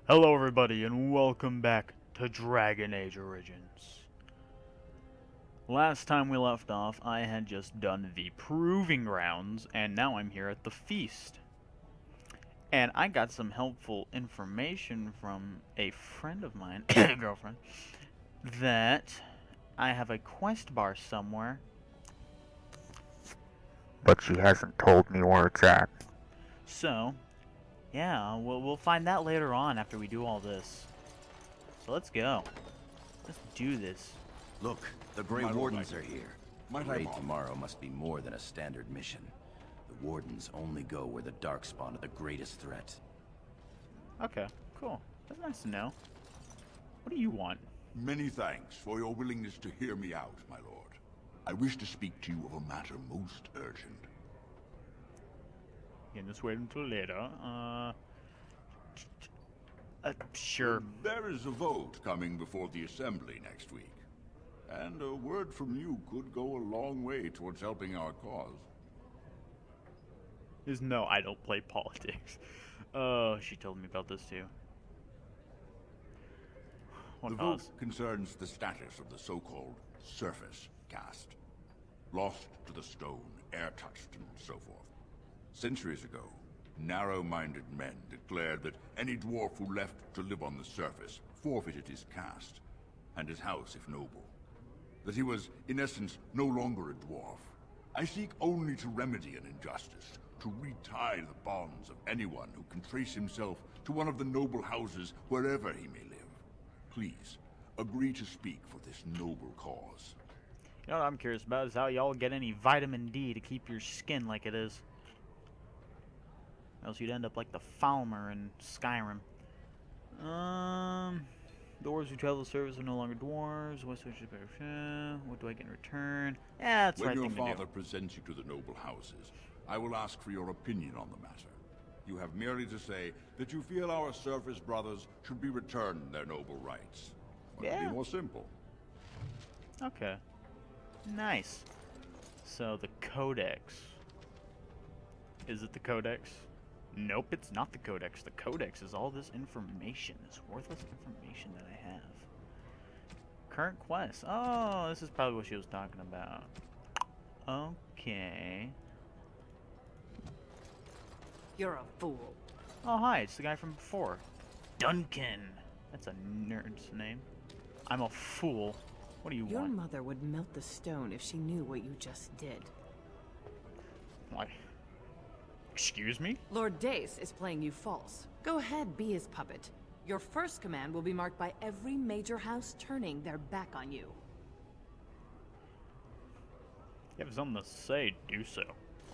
Hello everybody and welcome back to Dragon Age Origins. Last time we left off, I had just done the Proving Grounds, and now I'm here at the Feast. And I got some helpful information from a friend of mine, girlfriend, that I have a quest bar somewhere. But she hasn't told me where it's at. So, yeah, we'll find that later on after we do all this. So let's go. Let's do this. Look, the Grey My lord, Wardens are here. My The raid lord. tomorrow must be more than a standard mission. The Wardens only go where the Darkspawn are the greatest threat. Okay, cool. That's nice to know. What do you want? Many thanks for your willingness to hear me out, my lord. I wish to speak to you of a matter most urgent. Again, just wait until later. Sure. There is a vote coming before the Assembly next week. And a word from you could go a long way towards helping our cause. There's no, I don't play politics. Oh, she told me about this too. What The cause? vote concerns the status of the so-called surface caste. Lost to the stone, air-touched, and so forth. Centuries ago, narrow-minded men declared that any dwarf who left to live on the surface forfeited his caste, and his house if noble. That he was, in essence, no longer a dwarf. I seek only to remedy an injustice, to retie the bonds of anyone who can trace himself to one of the noble houses wherever he may live. Please, agree to speak for this noble cause. You know what I'm curious about is how y'all get any vitamin D to keep your skin like it is. Else you'd end up like the Falmer in Skyrim. Dwarves who travel the surface are no longer dwarves. What do I get in return? Yeah, that's the When right your thing to do. father presents you to the noble houses, I will ask for your opinion on the matter. You have merely to say that you feel our surface brothers should be returned their noble rights. Couldn't Yeah. be more simple. Okay. Nice. So the Codex. Is it the Codex? Nope, it's not the Codex. The Codex is all this information, this worthless information that I have. Current quest. Oh, this is probably what she was talking about. Okay. You're a fool. Oh, hi, it's the guy from before. Duncan. That's a nerd's name. I'm a fool. What do you Your want? mother would melt the stone if she knew what you just did. Why? Excuse me? Lord Dace is playing you false. Go ahead, be his puppet. Your first command will be marked by every major house turning their back on you. You have something to say, do so.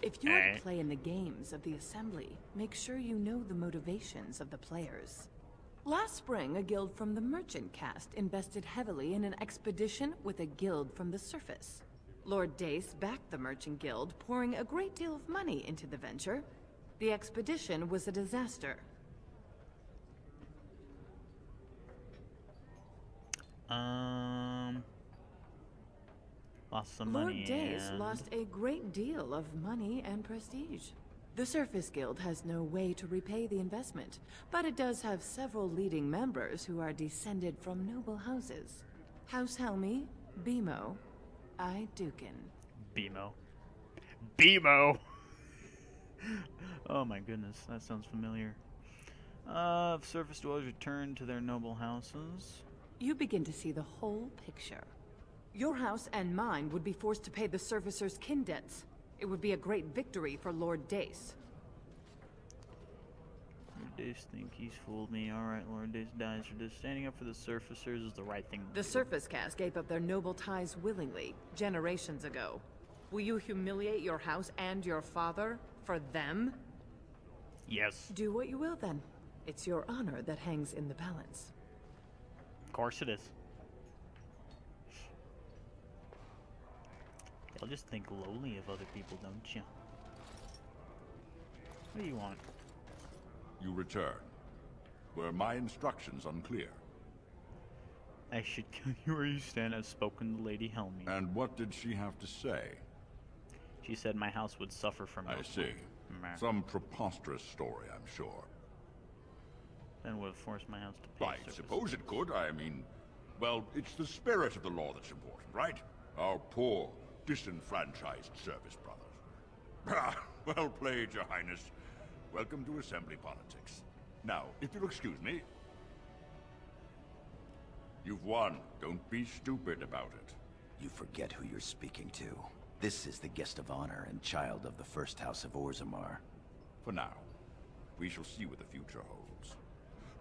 If you want Eh. to play in the games of the Assembly, make sure you know the motivations of the players. Last spring, a guild from the Merchant caste invested heavily in an expedition with a guild from the surface. Lord Dace backed the Merchant Guild, pouring a great deal of money into the venture. The expedition was a disaster. Lost some Lord money. Dace and- lost a great deal of money and prestige. The Surface Guild has no way to repay the investment, but it does have several leading members who are descended from noble houses. House Helmi, Bimo, Dukin. BMO. BMO! Oh my goodness, that sounds familiar. Surface dwellers return to their noble houses. You begin to see the whole picture. Your house and mine would be forced to pay the Surfacers' kin debts. It would be a great victory for Lord Dace. Lord Dace think he's fooled me. Alright, Lord Dace dies for this. Standing up for the surfacers is the right thing to The do. Surface Caste gave up their noble ties willingly, generations ago. Will you humiliate your house and your father for them? Yes, Do what you will then. It's your honor that hangs in the balance. of course it is. You'll just think lowly of other people, don't you? What do you want? You return. Were my instructions unclear? I should kill you where you stand, as spoken to Lady Helmi. And what did she have to say? She said my house would suffer from I no see. Meh. Some preposterous story, I'm sure. then would have forced my house to pay I service. suppose it could. I mean, well, it's the spirit of the law that's important, right? Our poor, disenfranchised service brothers. Well played, Your Highness. Welcome to Assembly politics. Now, if you'll excuse me. You've won. Don't be stupid about it. You forget who you're speaking to. This is the guest of honor and child of the first house of Orzammar. For now, we shall see what the future holds.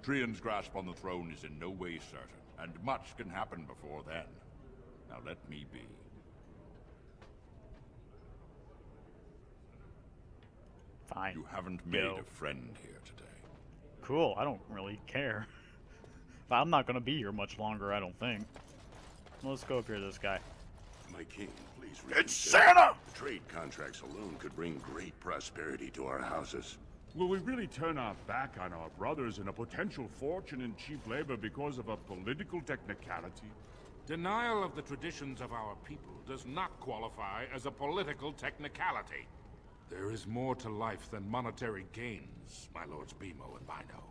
Trian's grasp on the throne is in no way certain, and much can happen before then. Now let me be. Fine. You haven't made Go. a friend here today. Cool, I don't really care. But I'm not gonna be here much longer, I don't think. Let's go up here to this guy. My king, please It's reconsider. Santa! Trade contracts alone could bring great prosperity to our houses. Will we really turn our back on our brothers and a potential fortune in cheap labor because of a political technicality? Denial of the traditions of our people does not qualify as a political technicality. There is more to life than monetary gains, my lords Bimo and Bino.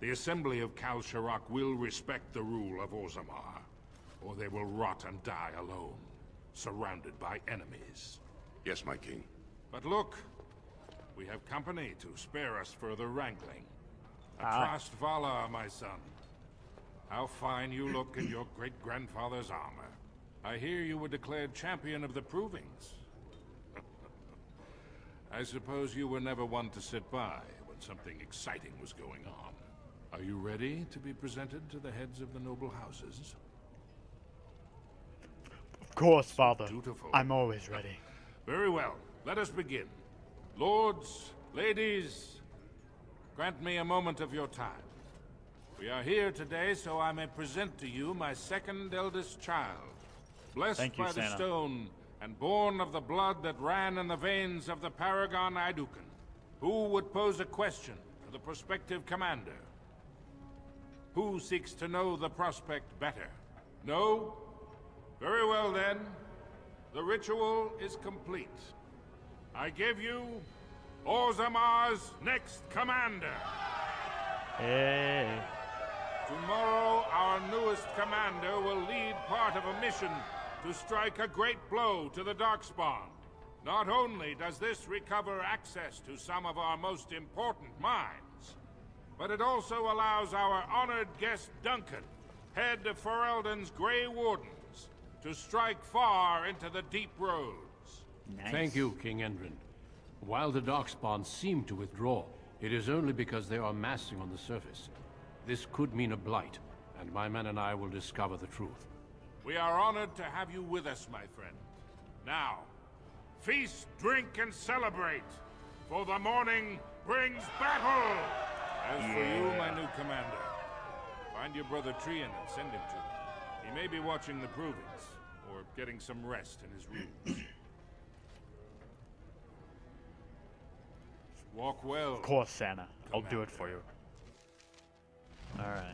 The Assembly of Kal Sharrak will respect the rule of Orzammar, or they will rot and die alone, surrounded by enemies. Yes, my king. But look, we have company to spare us further wrangling. Ah. Atrast Vala, my son. How fine you look in your great-grandfather's armor. I hear you were declared champion of the Provings. I suppose you were never one to sit by when something exciting was going on. Are you ready to be presented to the heads of the noble houses? Of course, father. Dutiful. I'm always ready. Very well. Let us begin. Lords, ladies, grant me a moment of your time. We are here today so I may present to you my second eldest child, blessed Thank you, by the Santa. stone and born of the blood that ran in the veins of the Paragon Idukan. Who would pose a question to the prospective commander? Who seeks to know the prospect better? No? Very well then. The ritual is complete. I give you Orzammar's next commander. Hey. Tomorrow, our newest commander will lead part of a mission to strike a great blow to the Darkspawn. Not only does this recover access to some of our most important mines, but it also allows our honored guest Duncan, head of Ferelden's Grey Wardens, to strike far into the deep roads. Nice. Thank you, King Endrin. While the Darkspawn seem to withdraw, it is only because they are massing on the surface. This could mean a blight, and my men and I will discover the truth. We are honored to have you with us, my friend. Now, feast, drink, and celebrate, for the morning brings battle! As for you, my new commander, find your brother Trian and send him to me. He may be watching the Provings, or getting some rest in his rooms. Walk well. Of course, Santa. I'll do it for you. Alright.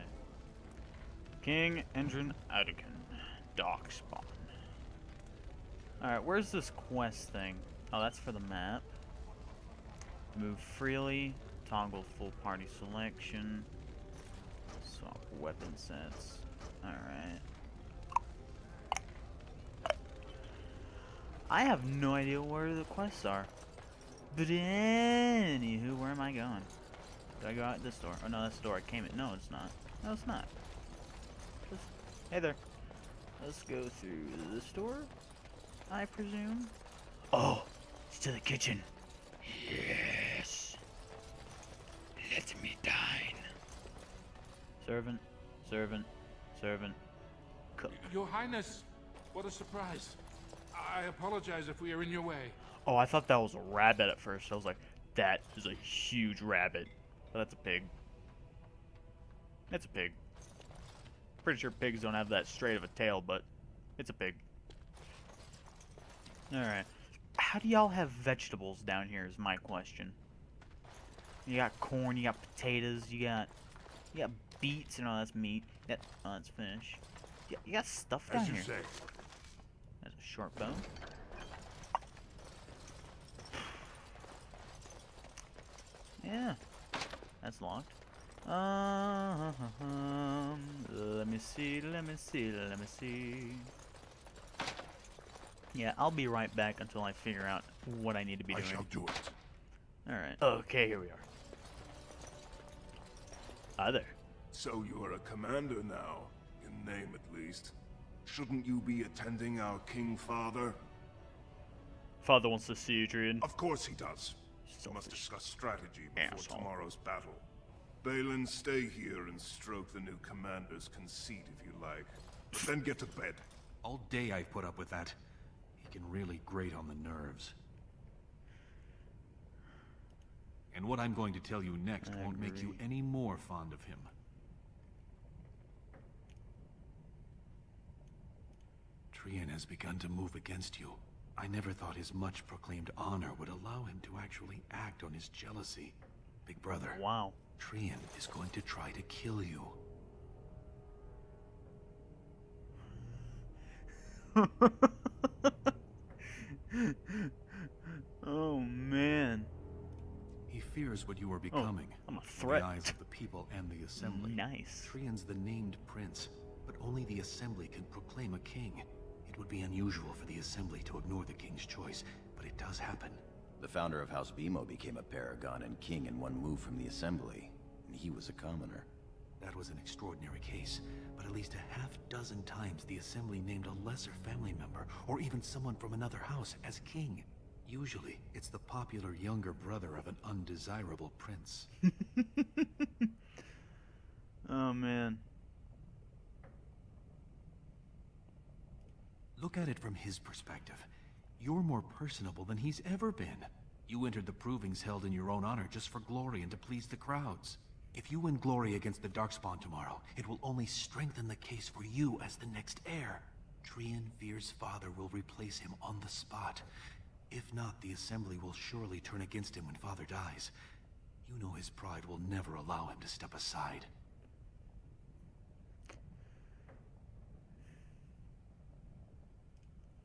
King Endrin Idukan. Darkspawn. Alright, where's this quest thing? Oh, that's for the map. Move freely. Toggle full party selection. Swap weapon sets. Alright. I have no idea where the quests are. But anywho, where am I going? Did I go out this door? Oh no, that's the door I came in. No, it's not. No, it's not. Just, hey there. Let's go through this door, I presume. Oh, it's to the kitchen. Yes. Let me dine. Servant, servant, servant. Cook. Your Highness, what a surprise. I apologize if we are in your way. Oh, I thought that was a rabbit at first. I was like, that is a huge rabbit. But that's a pig. It's a pig. Pretty sure pigs don't have that straight of a tail, but it's a pig. Alright. How do y'all have vegetables down here is my question. You got corn, you got potatoes, you got beets, and all that's meat. Oh, that's fish. You got stuff down As you here. say. That's a short bow. Yeah. That's locked. Let me see, let me see, let me see. Yeah, I'll be right back until I figure out what I need to be I doing. shall do it. Alright. Okay, here we are. Hi there. So you are a commander now, in name at least. Shouldn't you be attending our king father? Father wants to see you, Trian. Of course he does. We Selfish must discuss strategy before asshole. tomorrow's battle. Balin, stay here and stroke the new commander's conceit if you like. But then get to bed. All day I've put up with that. He can really grate on the nerves. And what I'm going to tell you next I won't make you agree. any more fond of him. Trian has begun to move against you. I never thought his much proclaimed honor would allow him to actually act on his jealousy. Big brother, Wow. Trian is going to try to kill you. Oh, man. He fears what you are becoming. I'm a in threat. the eyes of the people and the assembly. Nice. Trian's the named prince, but only the assembly can proclaim a king. It would be unusual for the assembly to ignore the king's choice, but it does happen. The founder of House Bimo became a paragon and king in one move from the assembly, and he was a commoner. That was an extraordinary case, but at least a half dozen times the assembly named a lesser family member, or even someone from another house, as king. Usually, it's the popular younger brother of an undesirable prince. Oh, man. Look at it from his perspective. You're more personable than he's ever been. You entered the provings held in your own honor just for glory and to please the crowds. If you win glory against the Darkspawn tomorrow, it will only strengthen the case for you as the next heir. Trian fears father will replace him on the spot. If not, the assembly will surely turn against him when father dies. You know his pride will never allow him to step aside.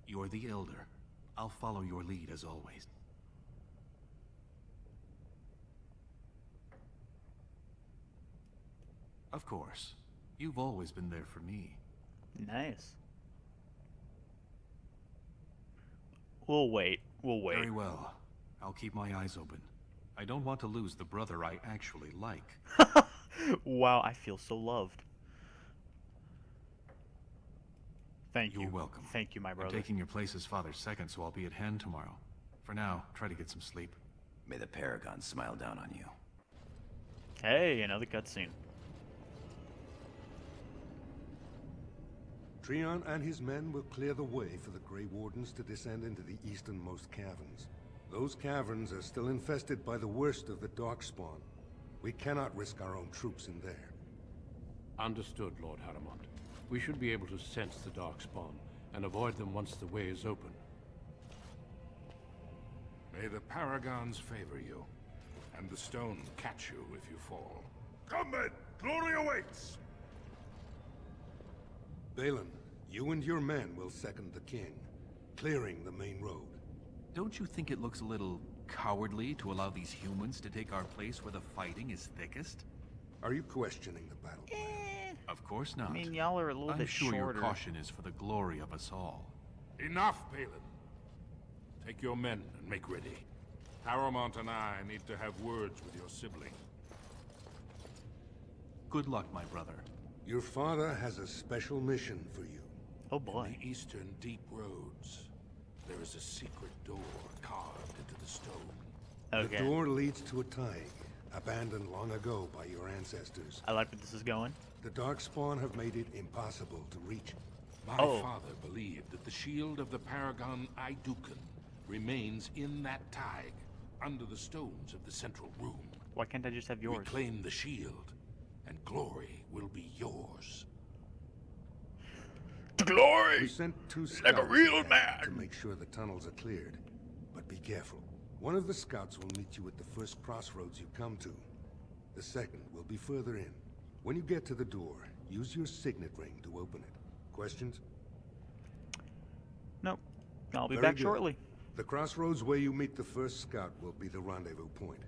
You're the elder. I'll follow your lead as always. Of course. You've always been there for me. Nice. We'll wait. We'll wait. Very well. I'll keep my eyes open. I don't want to lose the brother I actually like. Wow, I feel so loved. Thank you. You're welcome. Thank you, my I'm brother. taking your place as father's second, so I'll be at hand tomorrow. For now, try to get some sleep. May the paragon smile down on you. Hey, another cutscene. Trian and his men will clear the way for the Grey Wardens to descend into the easternmost caverns. Those caverns are still infested by the worst of the Darkspawn. We cannot risk our own troops in there. Understood, Lord Haramond. We should be able to sense the Darkspawn and avoid them once the way is open. May the paragons favor you, and the stone catch you if you fall. Come men! Glory awaits! Balin, you and your men will second the king, clearing the main road. Don't you think it looks a little cowardly to allow these humans to take our place where the fighting is thickest? Are you questioning the battle plan? Of course not. I mean, y'all are a little I'm bit sure shorter. your caution is for the glory of us all. Enough, Balin. Take your men and make ready. Haramond and I need to have words with your sibling. Good luck, my brother. Your father has a special mission for you. Oh boy. In the eastern deep roads, there is a secret door carved into the stone. Okay. The door leads to a Taig, abandoned long ago by your ancestors. I like where this is going. The Darkspawn have made it impossible to reach. My Oh. father believed that the shield of the paragon Aidukan remains in that Taig, under the stones of the central room. Why can't I just have yours? Reclaim the shield, and glory will be yours. Glory! We sent two scouts Like a real ahead man. to make sure the tunnels are cleared. But be careful. One of the scouts will meet you at the first crossroads you come to. The second will be further in. When you get to the door, use your signet ring to open it. Questions? Nope. I'll be Very back good. shortly. The crossroads where you meet the first scout will be the rendezvous point.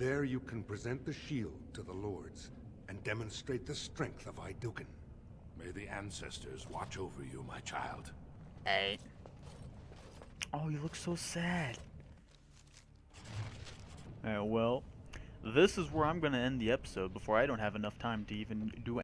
There you can present the shield to the lords and demonstrate the strength of Aeducan. May the ancestors watch over you, my child. Hey. Oh, you look so sad. Well, this is where I'm going to end the episode before I don't have enough time to even do